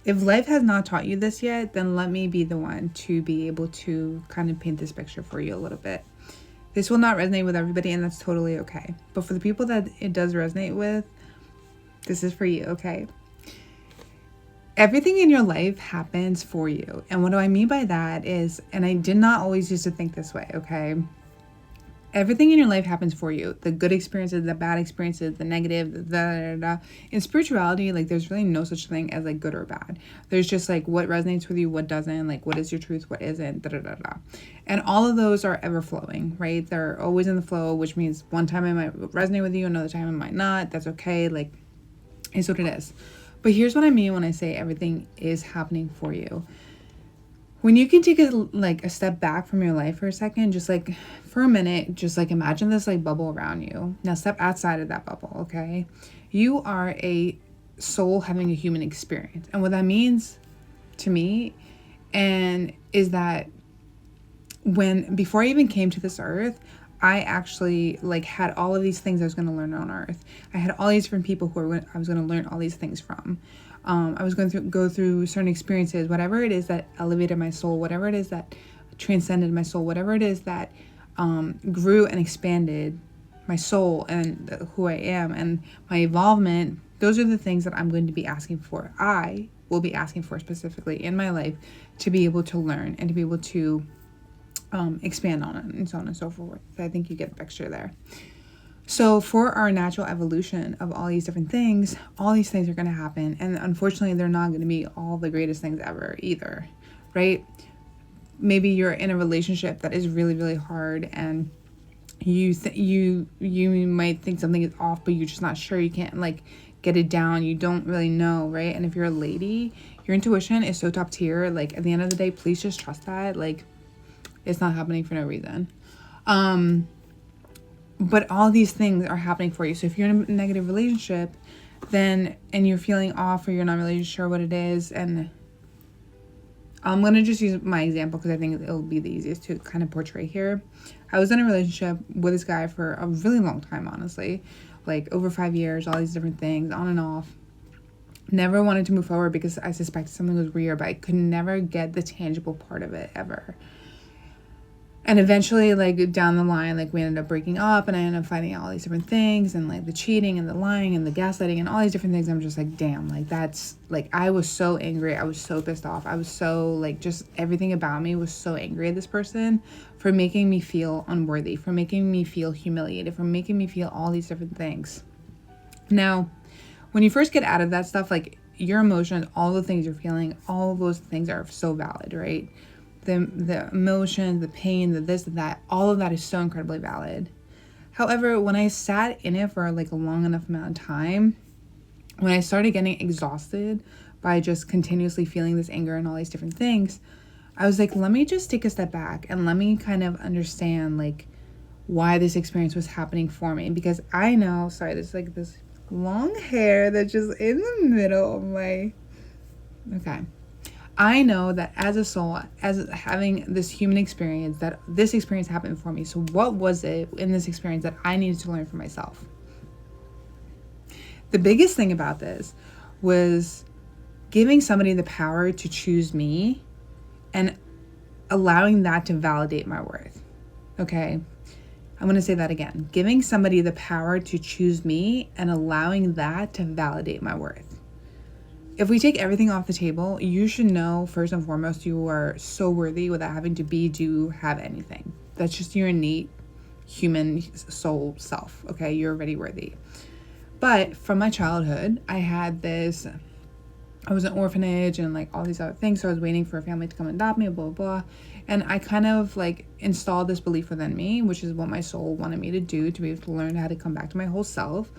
If life has not taught you this yet, then let me be the one to be able to kind of paint this picture for you a little bit. This will not resonate with everybody, and that's totally okay. But for the people that it does resonate with, this is for you, okay? Everything in your life happens for you. And what do I mean by that is, and I did not always used to think this way, okay? Everything in your life happens for you. The good experiences, the bad experiences, the negative, In spirituality, like, there's really no such thing as like good or bad. There's just like what resonates with you, what doesn't, like what is your truth, what isn't, And all of those are ever flowing, right? They're always in the flow, which means one time it might resonate with you, another time it might not. That's okay. Like, it's what it is. But here's what I mean when I say everything is happening for you. When you can take a step back from your life for a second, just like for a minute, just like imagine this like bubble around you. Now step outside of that bubble, okay? You are a soul having a human experience. And what that means to me and is that before I even came to this earth, I actually like had all of these things I was going to learn on earth. I had all these different people I was going to learn all these things from. I was going to go through certain experiences, whatever it is that elevated my soul, whatever it is that transcended my soul, whatever it is that grew and expanded my soul and who I am and my evolvement. Those are the things that I'm going to be asking for. I will be asking for specifically in my life to be able to learn and to be able to expand on it and so on and so forth. So I think you get the picture there. So for our natural evolution of all these different things, all these things are going to happen. And unfortunately, they're not going to be all the greatest things ever either, right? Maybe you're in a relationship that is really, really hard and you might think something is off, but you're just not sure. You can't like get it down. You don't really know, right? And if you're a lady, your intuition is so top tier. Like at the end of the day, please just trust that. Like it's not happening for no reason. But all these things are happening for you. So if you're in a negative relationship, and you're feeling off or you're not really sure what it is, and I'm going to just use my example because I think it'll be the easiest to kind of portray here. I was in a relationship with this guy for a really long time, honestly, like over 5 years, all these different things, on and off. Never wanted to move forward because I suspected something was weird, but I could never get the tangible part of it ever. And eventually, like, down the line, like, we ended up breaking up, and I ended up finding out all these different things, and, like, the cheating, and the lying, and the gaslighting, and all these different things. I'm just like, damn, like, that's, like, I was so angry. I was so pissed off. I was so, like, just everything about me was so angry at this person for making me feel unworthy, for making me feel humiliated, for making me feel all these different things. Now, when you first get out of that stuff, like, your emotions, all the things you're feeling, all of those things are so valid, right? The emotion, the pain, the this, and that, all of that is so incredibly valid. However, when I sat in it for like a long enough amount of time, when I started getting exhausted by just continuously feeling this anger and all these different things, I was like, let me just take a step back and let me kind of understand like why this experience was happening for me. Because I know, sorry, there's like this long hair that's just in the middle of my, okay. I know that as a soul, as having this human experience, that this experience happened for me. So what was it in this experience that I needed to learn for myself? The biggest thing about this was giving somebody the power to choose me and allowing that to validate my worth. Okay, I'm going to say that again. Giving somebody the power to choose me and allowing that to validate my worth. If we take everything off the table, you should know, first and foremost, you are so worthy without having to do, have anything. That's just your innate human soul self, okay? You're already worthy. But from my childhood, I was an orphanage and like all these other things, so I was waiting for a family to come and adopt me, blah, blah, blah. And I kind of like installed this belief within me, which is what my soul wanted me to do, to be able to learn how to come back to my whole self.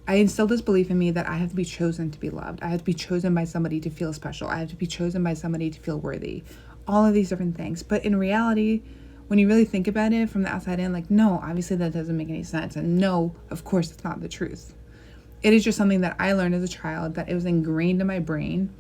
I instilled this belief in me that I have to be chosen to be loved. I have to be chosen by somebody to feel special. I have to be chosen by somebody to feel worthy. All of these different things. But in reality, when you really think about it from the outside in, like, no, obviously that doesn't make any sense. And no, of course, it's not the truth. It is just something that I learned as a child, that it was ingrained in my brain.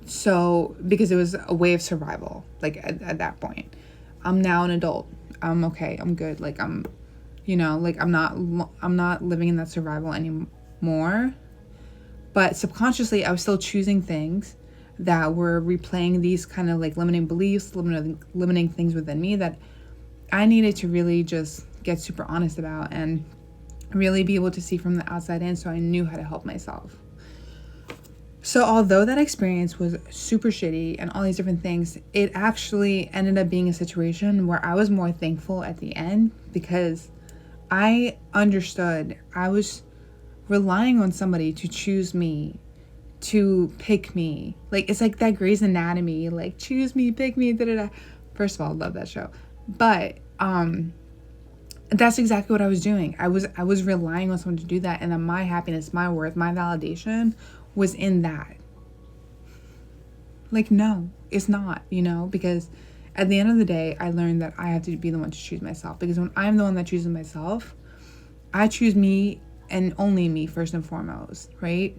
So, because it was a way of survival, like at that point. I'm now an adult. I'm okay. I'm good. Like, I'm not living in that survival anymore. But subconsciously, I was still choosing things that were replaying these kind of like limiting beliefs, limiting things within me that I needed to really just get super honest about and really be able to see from the outside in, so I knew how to help myself. So although that experience was super shitty and all these different things, it actually ended up being a situation where I was more thankful at the end, because I understood I was relying on somebody to choose me, to pick me. Like, it's like that Grey's Anatomy, like, choose me, pick me, da-da-da. First of all, I love that show. But that's exactly what I was doing. I was relying on someone to do that, and then my happiness, my worth, my validation was in that. Like, no, it's not, because at the end of the day, I learned that I have to be the one to choose myself, because when I'm the one that chooses myself, I choose me and only me first and foremost, right?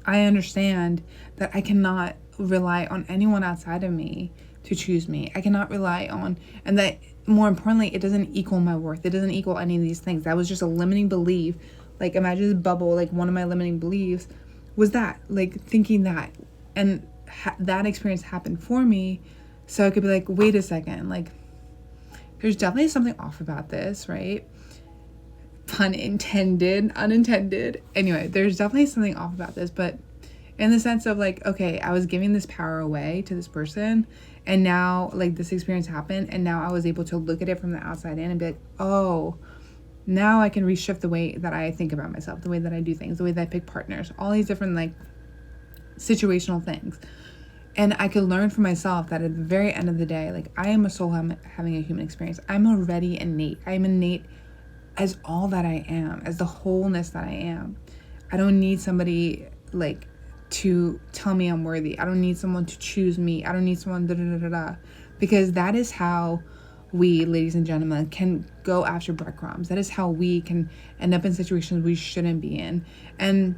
I understand that I cannot rely on anyone outside of me to choose me. I cannot rely on, and that more importantly, it doesn't equal my worth. It doesn't equal any of these things. That was just a limiting belief. Like, imagine this bubble, like one of my limiting beliefs was that, like, thinking that, and that experience happened for me, so I could be like, wait a second, like, there's definitely something off about this, right? Pun intended, unintended. Anyway, there's definitely something off about this, but in the sense of like, okay, I was giving this power away to this person, and now like this experience happened, and now I was able to look at it from the outside in and be like, oh, now I can reshift the way that I think about myself, the way that I do things, the way that I pick partners, all these different like situational things. And I could learn for myself that at the very end of the day, like, I am a soul having a human experience. I'm already innate. I'm innate as all that I am, as the wholeness that I am. I don't need somebody like to tell me I'm worthy. I don't need someone to choose me. I don't need someone da-da-da-da-da. Because that is how we, ladies and gentlemen, can go after breadcrumbs. That is how we can end up in situations we shouldn't be in. And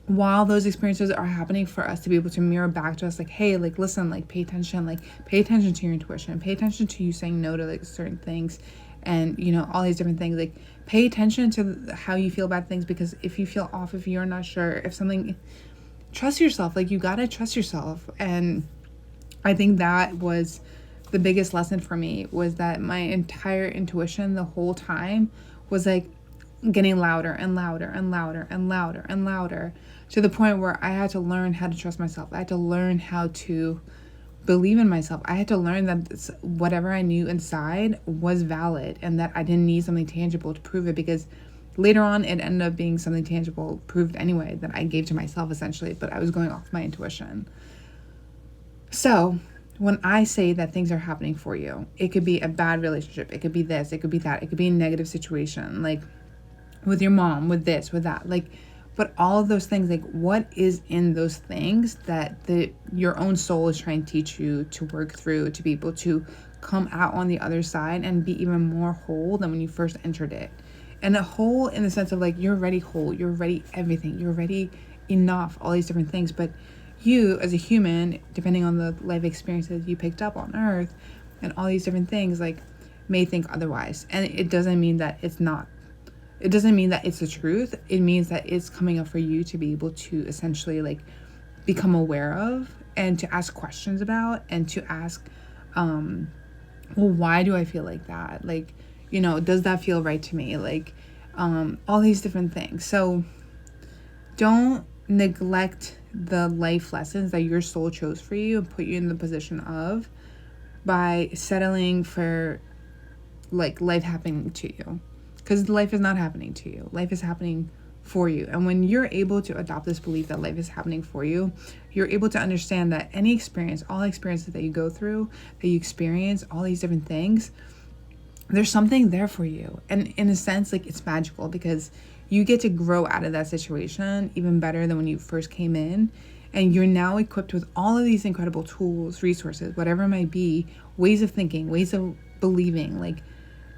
while those experiences are happening for us to be able to mirror back to us, like, hey, like, listen, like, pay attention to your intuition, pay attention to you saying no to like certain things, and all these different things. Like, pay attention to how you feel about things, because if you feel off, if you're not sure, if something, trust yourself. Like, you gotta trust yourself. And I think that was the biggest lesson for me, was that my entire intuition the whole time was like getting louder and louder and louder and louder and louder, to the point where I had to learn how to trust myself. I had to learn how to believe in myself. I had to learn that whatever I knew inside was valid, and that I didn't need something tangible to prove it, because later on it ended up being something tangible, proved anyway, that I gave to myself essentially, but I was going off my intuition. So when I say that things are happening for you, it could be a bad relationship, it could be this, it could be that, it could be a negative situation, like with your mom, with this, with that, like, but all of those things, like, what is in those things that your own soul is trying to teach you to work through, to be able to come out on the other side and be even more whole than when you first entered it. And a whole in the sense of like, you're already whole, you're already everything, you're already enough, all these different things. But you as a human, depending on the life experiences you picked up on earth and all these different things, like, may think otherwise. And it doesn't mean that it's not. It doesn't mean that it's the truth. It means that it's coming up for you to be able to essentially like become aware of, and to ask questions about, and to ask, well, why do I feel like that? Like, does that feel right to me? Like, all these different things. So don't neglect the life lessons that your soul chose for you and put you in the position of, by settling for like life happening to you. Because life is not happening to you. Life is happening for you. And when you're able to adopt this belief that life is happening for you, you're able to understand that any experience, all experiences that you go through, that you experience, all these different things, there's something there for you. And in a sense, like, it's magical, because you get to grow out of that situation even better than when you first came in. And you're now equipped with all of these incredible tools, resources, whatever it might be, ways of thinking, ways of believing, like,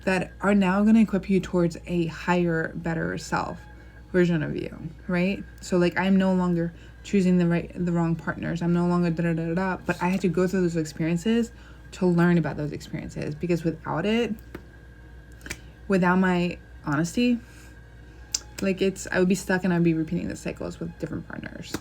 that are now going to equip you towards a higher, better self version of you, right? So like, I'm no longer choosing the wrong partners. I'm no longer da-da-da-da, but I had to go through those experiences to learn about those experiences, because without my honesty, like, I would be stuck, and I'd be repeating the cycles with different partners.